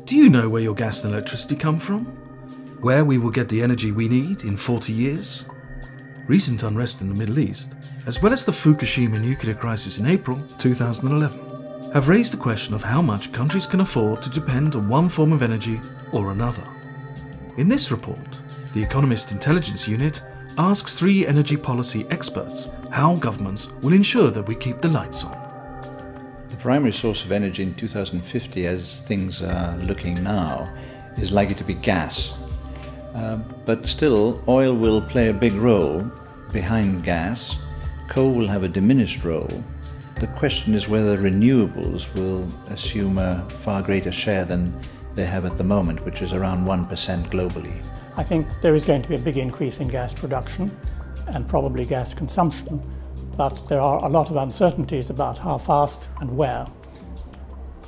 Do you know where your gas and electricity come from? Where we will get the energy we need in 40 years? Recent unrest in the Middle East, as well as the Fukushima nuclear crisis in April 2011, have raised the question of how much countries can afford to depend on one form of energy or another. In this report, the Economist Intelligence Unit asks 3 energy policy experts how governments will ensure that we keep the lights on. The primary source of energy in 2050, as things are looking now, is likely to be gas. But still, oil will play a big role behind gas. Coal will have a diminished role. The question is whether renewables will assume a far greater share than they have at the moment, which is around 1% globally. I think there is going to be a big increase in gas production and probably gas consumption, but there are a lot of uncertainties about how fast and where,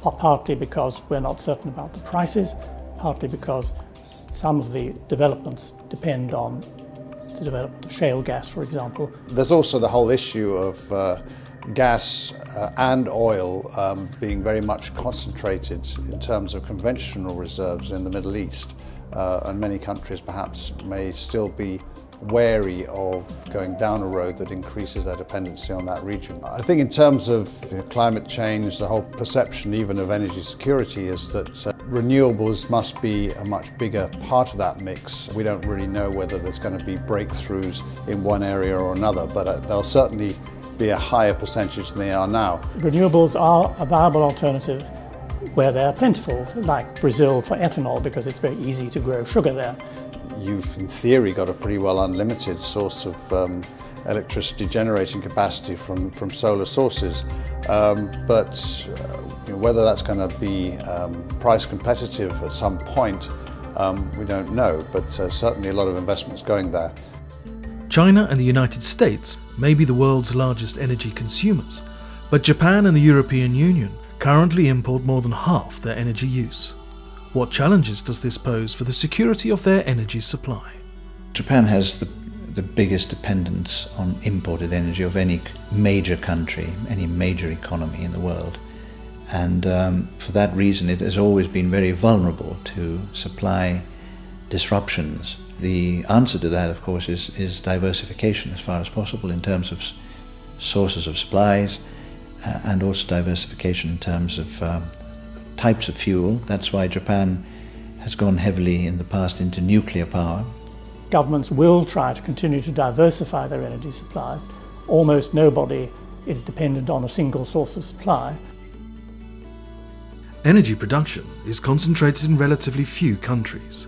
partly because we're not certain about the prices, partly because some of the developments depend on the development of shale gas, for example. There's also the whole issue of gas and oil being very much concentrated in terms of conventional reserves in the Middle East. And many countries perhaps may still be wary of going down a road that increases their dependency on that region. I think in terms of climate change, the whole perception even of energy security is that renewables must be a much bigger part of that mix. We don't really know whether there's going to be breakthroughs in one area or another, but they'll certainly be a higher percentage than they are now. Renewables are a viable alternative where they're plentiful, like Brazil for ethanol, because it's very easy to grow sugar there. You've, in theory, got a pretty well unlimited source of electricity generating capacity from solar sources, but whether that's going to be price competitive at some point, we don't know, but certainly a lot of investments going there. China and the United States may be the world's largest energy consumers, but Japan and the European Union currently import more than half their energy use. What challenges does this pose for the security of their energy supply? Japan has the biggest dependence on imported energy of any major country, any major economy in the world. And for that reason, it has always been very vulnerable to supply disruptions. The answer to that, of course, is diversification as far as possible in terms of sources of supplies, and also diversification in terms of types of fuel. That's why Japan has gone heavily in the past into nuclear power. Governments will try to continue to diversify their energy supplies. Almost nobody is dependent on a single source of supply. Energy production is concentrated in relatively few countries.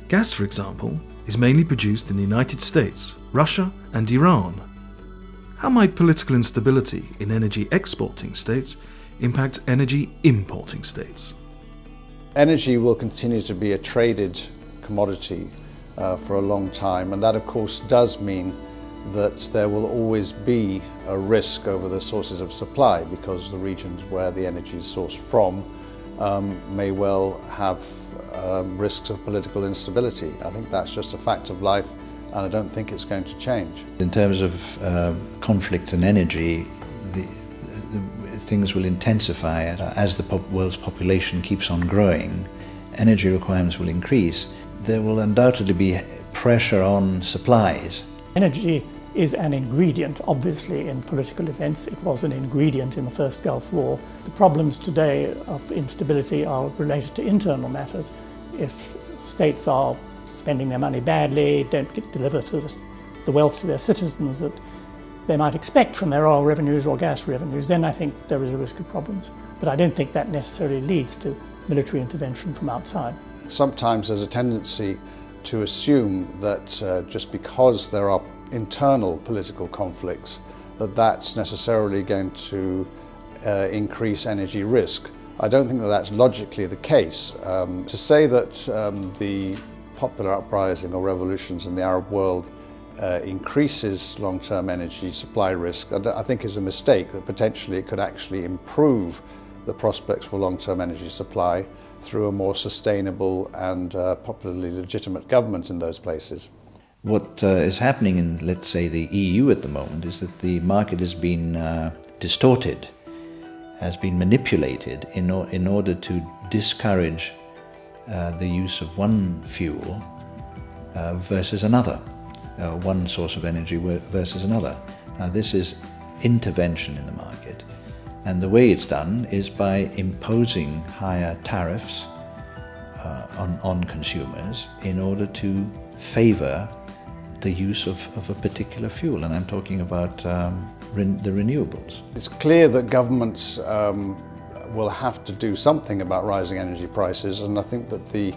Gas, for example, is mainly produced in the United States, Russia and Iran. How might political instability in energy exporting states impact energy importing states? Energy will continue to be a traded commodity for a long time, and that of course does mean that there will always be a risk over the sources of supply, because the regions where the energy is sourced from may well have risks of political instability. I think that's just a fact of life, and I don't think it's going to change. In terms of conflict and energy, things will intensify as the world's population keeps on growing. Energy requirements will increase. There will undoubtedly be pressure on supplies. Energy is an ingredient, obviously, in political events. It was an ingredient in the first Gulf War. The problems today of instability are related to internal matters. If states are spending their money badly, don't deliver to the wealth to their citizens that they might expect from their oil revenues or gas revenues, then I think there is a risk of problems. But I don't think that necessarily leads to military intervention from outside. Sometimes there's a tendency to assume that just because there are internal political conflicts, that's necessarily going to increase energy risk. I don't think that that's logically the case. To say that the popular uprising or revolutions in the Arab world increases long-term energy supply risk, I think is a mistake, that potentially it could actually improve the prospects for long-term energy supply through a more sustainable and popularly legitimate government in those places. What is happening in, let's say, the EU at the moment is that the market has been distorted, has been manipulated in order to discourage the use of one fuel versus another, one source of energy versus another. Now this is intervention in the market, and the way it's done is by imposing higher tariffs on consumers in order to favour the use of a particular fuel, and I'm talking about the renewables. It's clear that governments will have to do something about rising energy prices, and I think that the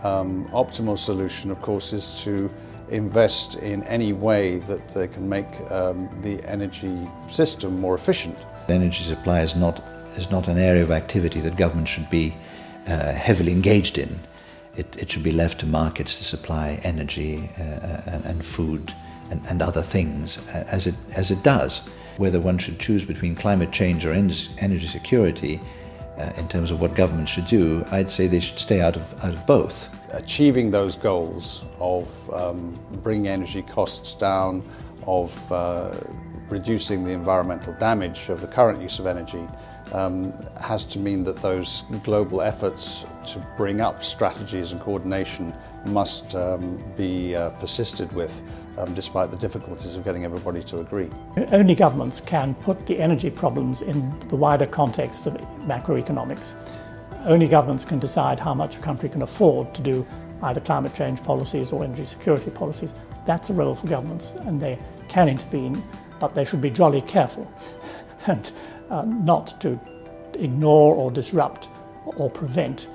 optimal solution, of course, is to invest in any way that they can make the energy system more efficient. Energy supply is not an area of activity that government should be heavily engaged in. It should be left to markets to supply energy and food and other things as it does. Whether one should choose between climate change or energy security in terms of what government should do, I'd say they should stay out of both. Achieving those goals of bringing energy costs down, of reducing the environmental damage of the current use of energy, has to mean that those global efforts to bring up strategies and coordination must be persisted with, despite the difficulties of getting everybody to agree. Only governments can put the energy problems in the wider context of macroeconomics. Only governments can decide how much a country can afford to do either climate change policies or energy security policies. That's a role for governments, and they can intervene, but they should be jolly careful and not to ignore or disrupt or prevent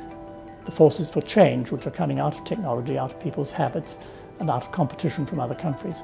the forces for change which are coming out of technology, out of people's habits, and out of competition from other countries.